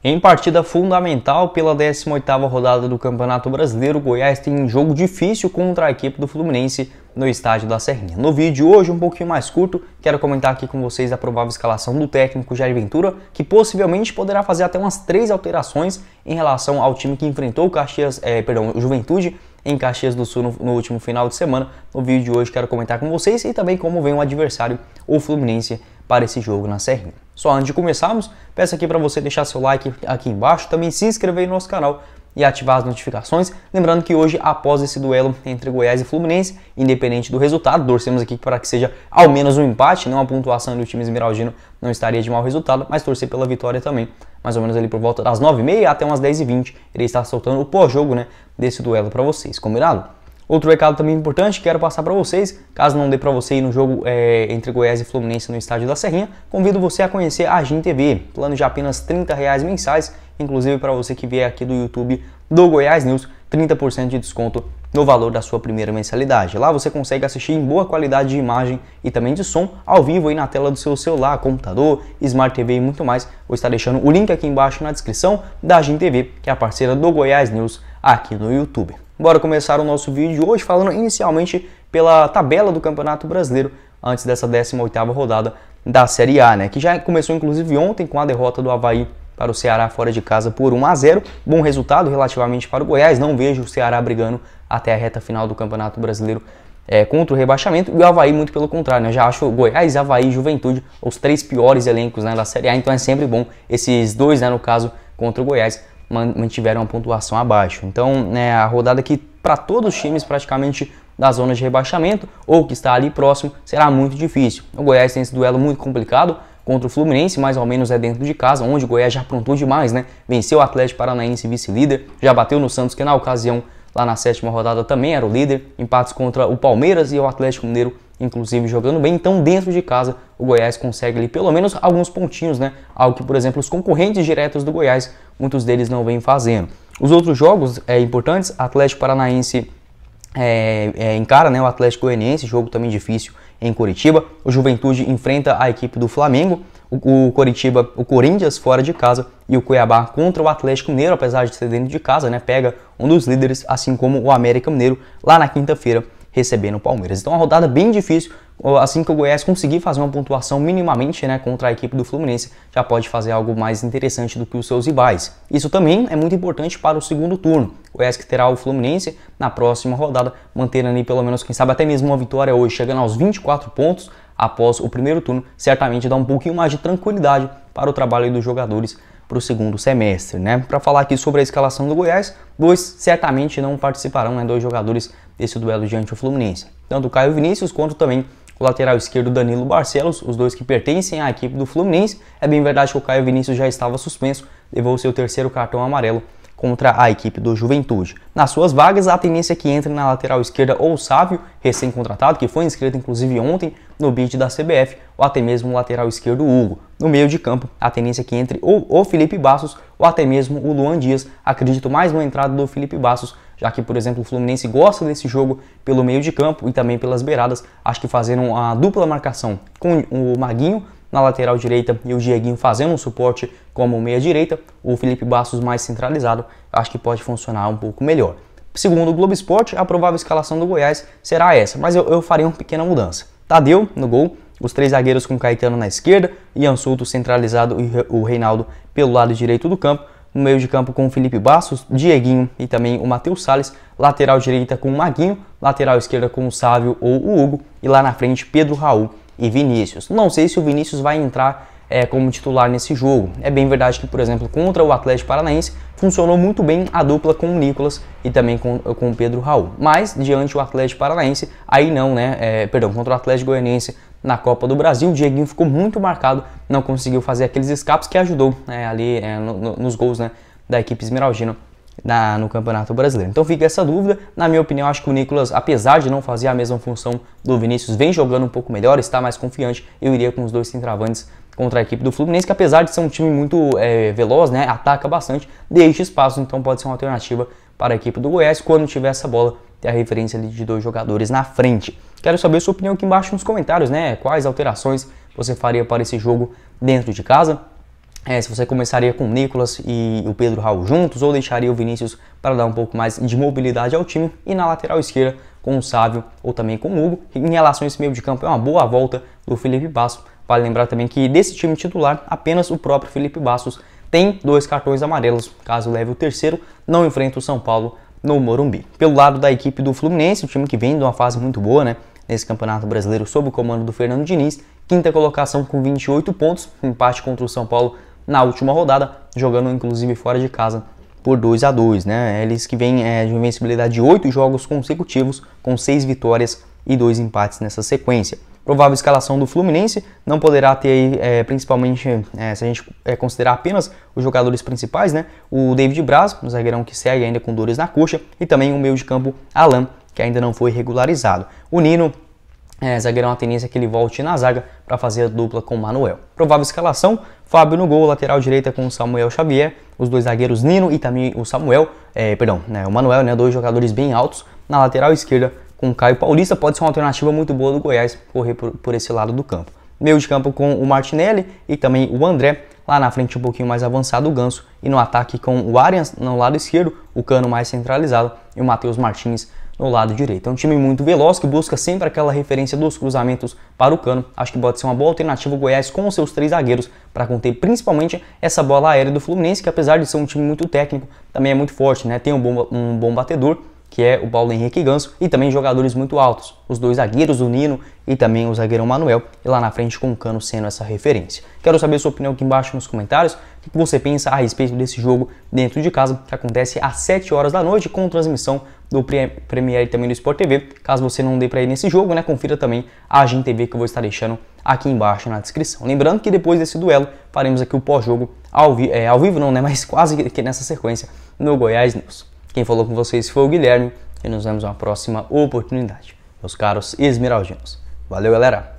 Em partida fundamental pela 18ª rodada do Campeonato Brasileiro, o Goiás tem um jogo difícil contra a equipe do Fluminense no estádio da Serrinha. No vídeo de hoje, um pouquinho mais curto, quero comentar aqui com vocês a provável escalação do técnico Jair Ventura, que possivelmente poderá fazer até umas 3 alterações em relação ao time que enfrentou o Juventude em Caxias do Sul no último final de semana. No vídeo de hoje quero comentar com vocês e também como vem o adversário, o Fluminense, para esse jogo na Serrinha. Só antes de começarmos, peço aqui para você deixar seu like aqui embaixo, também se inscrever no nosso canal e ativar as notificações. Lembrando que hoje, após esse duelo entre Goiás e Fluminense, independente do resultado, torcemos aqui para que seja ao menos um empate, não a pontuação do time esmeraldino não estaria de mau resultado, mas torcer pela vitória também. Mais ou menos ali por volta das 9h30 até umas 10h20, irei estar soltando o pós-jogo, desse duelo para vocês, combinado? Outro recado também importante que quero passar para vocês, caso não dê para você ir no jogo entre Goiás e Fluminense no estádio da Serrinha, convido você a conhecer a Agin TV, plano de apenas R$30 mensais, inclusive para você que vier aqui do YouTube do Goiás News, 30% de desconto no valor da sua primeira mensalidade. Lá você consegue assistir em boa qualidade de imagem e também de som, ao vivo aí na tela do seu celular, computador, Smart TV e muito mais. Vou estar deixando o link aqui embaixo na descrição da Agin TV, que é a parceira do Goiás News aqui no YouTube. Bora começar o nosso vídeo de hoje falando inicialmente pela tabela do Campeonato Brasileiro antes dessa 18ª rodada da Série A, que já começou inclusive ontem com a derrota do Avaí para o Ceará fora de casa por 1-0. Bom resultado relativamente para o Goiás, não vejo o Ceará brigando até a reta final do Campeonato Brasileiro contra o rebaixamento, e o Avaí muito pelo contrário, já acho o Goiás, Avaí e Juventude os 3 piores elencos da Série A, então é sempre bom esses dois, no caso, contra o Goiás, mantiveram uma pontuação abaixo. Então, a rodada que para todos os times praticamente da zona de rebaixamento ou que está ali próximo será muito difícil. O Goiás tem esse duelo muito complicado contra o Fluminense, mais ou menos dentro de casa, onde o Goiás já aprontou demais, Venceu o Atlético Paranaense, vice-líder, já bateu no Santos, que na ocasião lá na 7ª rodada também era o líder, empates contra o Palmeiras e o Atlético Mineiro, inclusive jogando bem. Então dentro de casa o Goiás consegue ali pelo menos alguns pontinhos, algo que, por exemplo, os concorrentes diretos do Goiás, muitos deles não vêm fazendo. Os outros jogos importantes, Atlético Paranaense encara o Atlético Goianiense, jogo também difícil em Curitiba. O Juventude enfrenta a equipe do Flamengo, o Coritiba, o Corinthians fora de casa e o Cuiabá contra o Atlético Mineiro, apesar de ser dentro de casa, pega um dos líderes, assim como o América Mineiro lá na quinta-feira, recebendo o Palmeiras. Então, uma rodada bem difícil. Assim que o Goiás conseguir fazer uma pontuação minimamente contra a equipe do Fluminense, já pode fazer algo mais interessante do que os seus rivais. Isso também é muito importante para o segundo turno. O Goiás que terá o Fluminense na próxima rodada, mantendo ali pelo menos, quem sabe até mesmo uma vitória hoje, chegando aos 24 pontos após o primeiro turno, certamente dá um pouquinho mais de tranquilidade para o trabalho dos jogadores para o segundo semestre. Para falar aqui sobre a escalação do Goiás, dois certamente não participarão, 2 jogadores desse duelo diante do Fluminense. Tanto o Caio Vinícius quanto também o lateral esquerdo Danilo Barcelos, os dois que pertencem à equipe do Fluminense. É bem verdade que o Caio Vinícius já estava suspenso, levou seu 3º cartão amarelo contra a equipe do Juventude. Nas suas vagas, a tendência é que entre na lateral esquerda ou o Sávio, recém-contratado, que foi inscrito inclusive ontem no bid da CBF, ou até mesmo o lateral esquerdo Hugo. No meio de campo, a tendência é que entre ou o Felipe Bassos ou até mesmo o Luan Dias. Acredito mais na entrada do Felipe Bassos, já que, por exemplo, o Fluminense gosta desse jogo pelo meio de campo e também pelas beiradas. Acho que fazendo uma dupla marcação com o Maguinho na lateral direita e o Dieguinho fazendo um suporte como meia direita, o Felipe Bassos mais centralizado, acho que pode funcionar um pouco melhor. Segundo o Globo Esporte, a provável escalação do Goiás será essa, mas eu faria uma pequena mudança. Tadeu no gol, os 3 zagueiros com Caetano na esquerda, Ian Souto centralizado e o Reinaldo pelo lado direito do campo. No meio de campo com o Felipe Bassos, Dieguinho e também o Matheus Salles, lateral direita com o Maguinho, lateral esquerda com o Sávio ou o Hugo, e lá na frente Pedro Raul e Vinícius. Não sei se o Vinícius vai entrar como titular nesse jogo. É bem verdade que, por exemplo, contra o Atlético Paranaense, funcionou muito bem a dupla com o Nicolas e também com o Pedro Raul. Mas, diante do Atlético Paranaense, aí não, contra o Atlético Goianiense na Copa do Brasil, o Dieguinho ficou muito marcado, não conseguiu fazer aqueles escapes que ajudou ali nos gols da equipe esmeraldina no Campeonato Brasileiro. Então fica essa dúvida. Na minha opinião, acho que o Nicolas, apesar de não fazer a mesma função do Vinícius, vem jogando um pouco melhor, está mais confiante. Eu iria com os 2 centroavantes contra a equipe do Fluminense, que apesar de ser um time muito veloz, ataca bastante, deixa espaço, então pode ser uma alternativa para a equipe do Goiás quando tiver essa bola, ter a referência ali de 2 jogadores na frente. Quero saber sua opinião aqui embaixo nos comentários, quais alterações você faria para esse jogo dentro de casa. se você começaria com o Nicolas e o Pedro Raul juntos ou deixaria o Vinícius para dar um pouco mais de mobilidade ao time, e na lateral esquerda com o Sávio ou também com o Hugo. Em relação a esse meio de campo, é uma boa volta do Felipe Bastos. Vale lembrar também que desse time titular, apenas o próprio Felipe Bastos tem 2 cartões amarelos. Caso leve o terceiro, não enfrenta o São Paulo no Morumbi. Pelo lado da equipe do Fluminense, o time que vem de uma fase muito boa, né, nesse Campeonato Brasileiro sob o comando do Fernando Diniz, quinta colocação com 28 pontos, empate contra o São Paulo na última rodada, jogando inclusive fora de casa por 2-2, né? Eles que vêm de uma invencibilidade de 8 jogos consecutivos, com 6 vitórias e 2 empates nessa sequência. Provável escalação do Fluminense, não poderá ter aí, principalmente, se a gente considerar apenas os jogadores principais, né? O David Braz, um zagueirão que segue ainda com dores na coxa, e também o meio de campo Alan, que ainda não foi regularizado. O Nino, zagueirão, a tendência é que ele volte na zaga para fazer a dupla com o Manuel. Provável escalação: Fábio no gol, lateral direita com o Samuel Xavier, os 2 zagueiros Nino e também o Samuel, o Manuel, né, 2 jogadores bem altos. Na lateral esquerda com o Caio Paulista, pode ser uma alternativa muito boa do Goiás correr por esse lado do campo. Meio de campo com o Martinelli e também o André, lá na frente um pouquinho mais avançado o Ganso, e no ataque com o Arias no lado esquerdo, o Cano mais centralizado e o Matheus Martins no lado direito. É um time muito veloz, que busca sempre aquela referência dos cruzamentos para o Cano. Acho que pode ser uma boa alternativa o Goiás com os seus 3 zagueiros para conter principalmente essa bola aérea do Fluminense, que apesar de ser um time muito técnico, também é muito forte, né? Tem um bom batedor, que é o Paulo Henrique Ganso, e também jogadores muito altos, os 2 zagueiros, o Nino e também o zagueirão Manuel, e lá na frente com o Cano sendo essa referência. Quero saber sua opinião aqui embaixo nos comentários, o que você pensa a respeito desse jogo dentro de casa, que acontece às 7 horas da noite, com transmissão do Premier e também do Sport TV. Caso você não dê para ir nesse jogo, né, confira também a Agin TV, que eu vou estar deixando aqui embaixo na descrição. Lembrando que depois desse duelo, faremos aqui o pós-jogo ao vivo não, né, mas quase que nessa sequência no Goiás News. Quem falou com vocês foi o Guilherme, e nos vemos na próxima oportunidade, meus caros esmeraldinos. Valeu, galera!